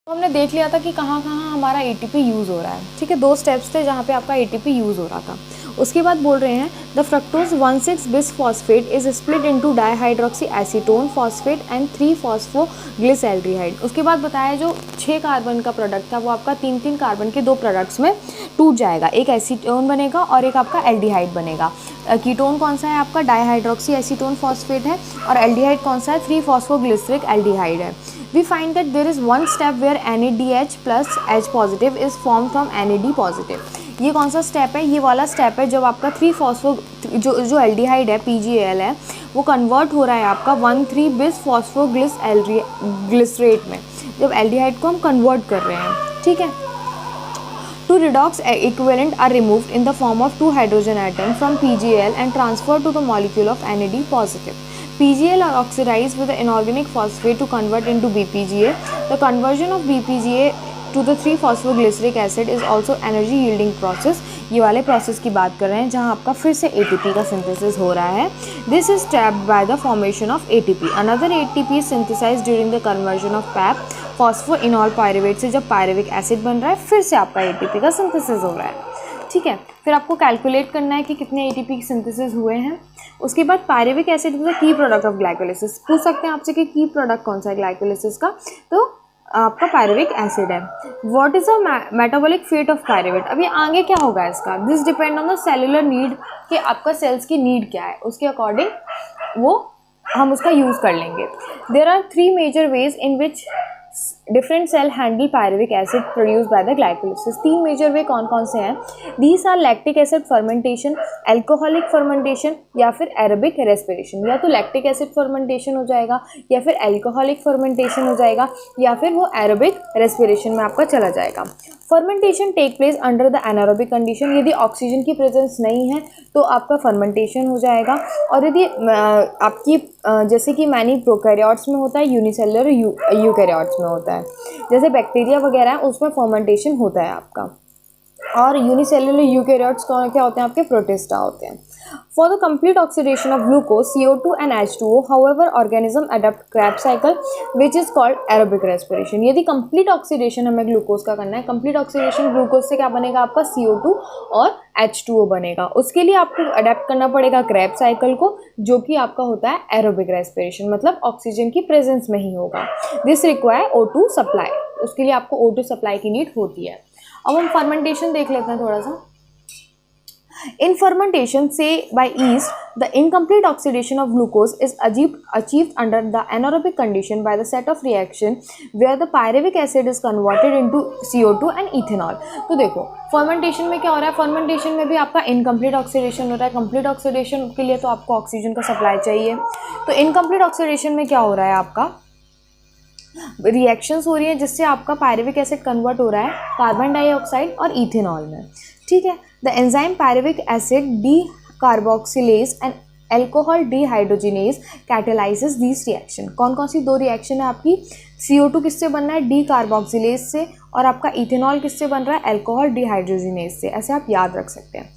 तो हमने देख लिया था कि कहाँ कहाँ हमारा ATP यूज़ हो रहा है। ठीक है, 2 स्टेप्स थे जहाँ पे आपका ATP यूज़ हो रहा था। उसके बाद बोल रहे हैं the fructose 1,6 bis phosphate is split into dihydroxy acetone phosphate and 3 फॉस्फोग्लिसैल्डिहाइड। उसके बाद बताया जो 6 कार्बन का प्रोडक्ट था वो आपका 3-3 कार्बन के 2 प्रोडक्ट्स में टूट जाएगा, एक एसीटोन बनेगा और एक आपका एल्डिहाइड बनेगा। कीटोन कौन सा है आपका डाईहाइड्रोक्सी एसीटोन फॉस्फेट है और एल्डिहाइड कौन सा है 3 फॉस्फोग्लिसरिक एल्डिहाइड है। We find that there is one step where NADH plus H positive is formed from NAD positive। ये कौन सा स्टेप है? ये वाला स्टेप है जब आपका 3 फॉस्फो जो एल्डिहाइड है PGAL है वो कन्वर्ट हो रहा है आपका 1,3 बिस फॉस्फोग्लिसरेट में, जब एल्डिहाइड को हम कन्वर्ट कर रहे हैं। ठीक है, 2 redox equivalent are removed in the form of 2 hydrogen atom from PGAL and transferred to the molecule of NAD positive. PGAL are oxidized with the inorganic phosphate to convert into BPGA. The conversion of BPGA to the 3 phosphoglyceric acid is also energy yielding process। ये वाले process की बात कर रहे हैं जहाँ आपका फिर से ATP का सिंथेसिस हो रहा है। This is trapped by the formation of ATP. Another ATP is synthesized during the conversion of PAP phosphoenol pyruvate से जब पायरुविक एसिड बन रहा है फिर से आपका ATP का सिंथेसिस हो रहा है। ठीक है, फिर आपको कैलकुलेट करना है कि कितने ATP के सिंथेसिस हुए हैं। उसके बाद pyruvic acid is the key product of glycolysis. पूछ सकते हैं आपसे कि की प्रोडक्ट कौन सा है ग्लाइकोलिसिस का, तो आपका पायरुविक एसिड है। What is the metabolic fate of pyruvate? अभी आगे क्या होगा इसका? This depend on the cellular need, कि आपका सेल्स की नीड क्या है, उसके अकॉर्डिंग वो हम उसका यूज़ कर लेंगे। There are 3 major ways in which different cell handle pyruvic acid produce by the glycolysis. 3 major way कौन कौन से हैं? These are lactic acid fermentation, alcoholic fermentation या फिर एरोबिक रेस्पिरेशन। या तो लैक्टिक एसिड फर्मेंटेशन हो जाएगा या फिर एल्कोहलिक फर्मेंटेशन हो जाएगा या फिर वो एरोबिक रेस्पिरेशन में आपका चला जाएगा। Fermentation take place under the anaerobic condition. यदि ऑक्सीजन की प्रेजेंस नहीं है तो आपका फर्मेंटेशन हो जाएगा। और यदि आपकी जैसे कि मैनी प्रोकैरियोट्स में होता है, यूनिसेलुलर यूकैरियोट्स में होता है, जैसे बैक्टीरिया वगैरह है उसमें फर्मेंटेशन होता है आपका। और यूनिसेलुलर यूकैरियोट्स क्या होते हैं आपके? प्रोटिस्टा होते हैं। For the complete oxidation of glucose, CO2 and H2O, however, organism adopt Krebs cycle, which is called aerobic respiration। यदि complete oxidation हमें ग्लूकोज का करना है, complete oxidation ग्लूकोज से क्या बनेगा आपका? CO2 और H2O बनेगा। उसके लिए आपको अडेप्ट करना पड़ेगा Krebs cycle को, जो कि आपका होता है aerobic respiration, मतलब ऑक्सीजन की प्रेजेंस में ही होगा। This require O2 supply। उसके लिए आपको O2 सप्लाई की नीड होती है। अब हम फर्मेंटेशन देख लेते हैं थोड़ा सा। In fermentation, say by yeast, the incomplete oxidation of glucose is achieved under the anaerobic condition by the set of reaction where the pyruvic acid is converted into CO2 and ethanol। तो देखो fermentation में क्या हो रहा है? Fermentation में भी आपका इनकम्प्लीट ऑक्सीडेशन हो रहा है। कंप्लीट ऑक्सीडेशन के लिए तो आपको ऑक्सीजन का सप्लाई चाहिए। तो इनकम्प्लीट ऑक्सीडेशन में क्या हो रहा है आपका? रिएक्शंस हो रही है जिससे आपका पायरुविक एसिड कन्वर्ट हो रहा है कार्बन डाइऑक्साइड और इथेनॉल में। ठीक है, the enzyme pyruvic acid decarboxylase and alcohol dehydrogenase catalyses this reaction. कौन कौन सी 2 रिएक्शन है आपकी? CO2 किससे बन रहा है? डीकार्बोक्सिलेज से। और आपका इथेनॉल किससे बन रहा है? एल्कोहल डीहाइड्रोजिनेज से। ऐसे आप याद रख सकते हैं।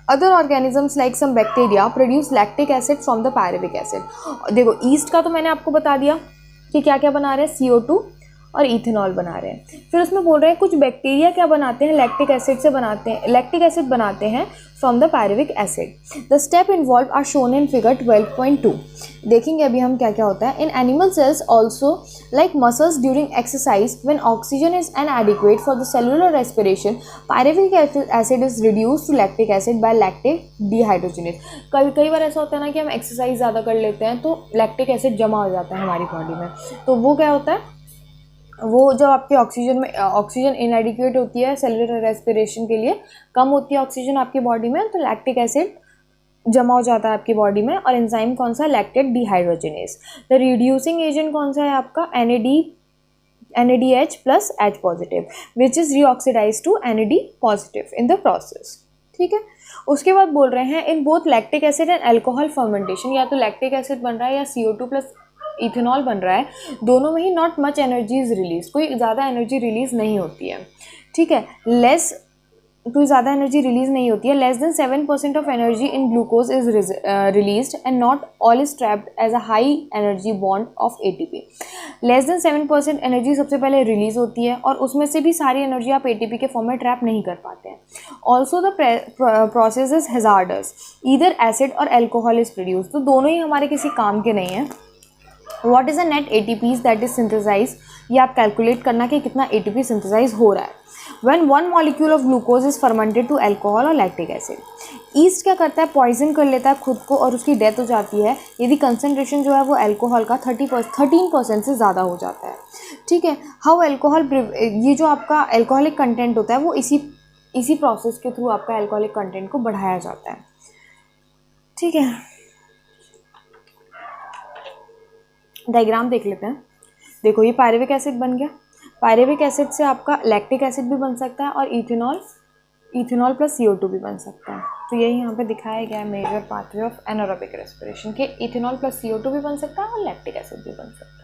Other organisms like some bacteria produce lactic acid from the pyruvic acid. देखो ईस्ट का तो मैंने आपको बता दिया कि क्या क्या बना रहे हैं, CO2 और इथेनॉल बना रहे हैं। फिर उसमें बोल रहे हैं कुछ बैक्टीरिया क्या बनाते हैं? लैक्टिक एसिड से बनाते हैं, लैक्टिक एसिड बनाते हैं from the pyruvic acid. The step involve are shown in figure 12.2। देखेंगे अभी हम क्या क्या होता है। In animal cells also like muscles during exercise when oxygen is inadequate for the cellular respiration pyruvic acid is reduce to lactic acid by lactic dehydrogenase. कई बार ऐसा होता है ना कि हम एक्सरसाइज ज़्यादा कर लेते हैं तो लैक्टिक एसिड जमा हो जाता है हमारी बॉडी में। तो वो क्या होता है? वो जब आपके ऑक्सीजन इनएडिक्वेट होती है सेलुलर रेस्पिरेशन के लिए, कम होती है ऑक्सीजन आपकी बॉडी में, तो लैक्टिक एसिड जमा हो जाता है आपकी बॉडी में। और एंजाइम कौन सा? Lactate dehydrogenase. The reducing agent कौन सा है आपका? NADH plus H positive which is reoxidized to NAD positive in the process। ठीक है, उसके बाद बोल रहे हैं in both lactic acid and alcohol fermentation, या तो लैक्टिक एसिड बन रहा है या CO2 प्लस इथेनॉल बन रहा है, दोनों में ही not much energy is release, कोई ज़्यादा एनर्जी रिलीज नहीं होती है। ठीक है, लेस कोई ज़्यादा एनर्जी रिलीज नहीं होती है. Less than 7% of energy in glucose is released and not all is trapped as a high energy bond of ATP. Less than 7% energy सबसे पहले रिलीज होती है और उसमें से भी सारी एनर्जी आप ATP के फॉर्म में ट्रैप नहीं कर पाते हैं. Also the process is hazardous, either acid और एल्कोहल इज प्रोड्यूस. तो दोनों ही हमारे किसी काम के नहीं है. What is the net ATPs that is synthesize, ये आप कैलकुलेट करना कि कितना ATP सिंथेसाइज हो रहा है. When one molecule of glucose is fermented to alcohol or lactic acid. East क्या करता है, पॉइजन कर लेता है खुद को और उसकी डेथ हो जाती है यदि कंसनट्रेशन जो है वो अल्कोहल का 13% से ज़्यादा हो जाता है. ठीक है. हाउ अल्कोहल, ये जो आपका अल्कोहलिक कंटेंट होता है वो इसी प्रोसेस के थ्रू आपका अल्कोहलिक कंटेंट को बढ़ाया जाता है. ठीक है. डायग्राम देख लेते हैं. देखो ये पायरुविक एसिड बन गया. पायरुविक एसिड से आपका लैक्टिक एसिड भी बन सकता है और इथेनॉल प्लस CO2 भी बन सकता है. तो यही यहाँ पे दिखाया गया है major pathway of anaerobic respiration के इथेनॉल प्लस CO2 भी बन सकता है और लैक्टिक एसिड भी बन सकता है.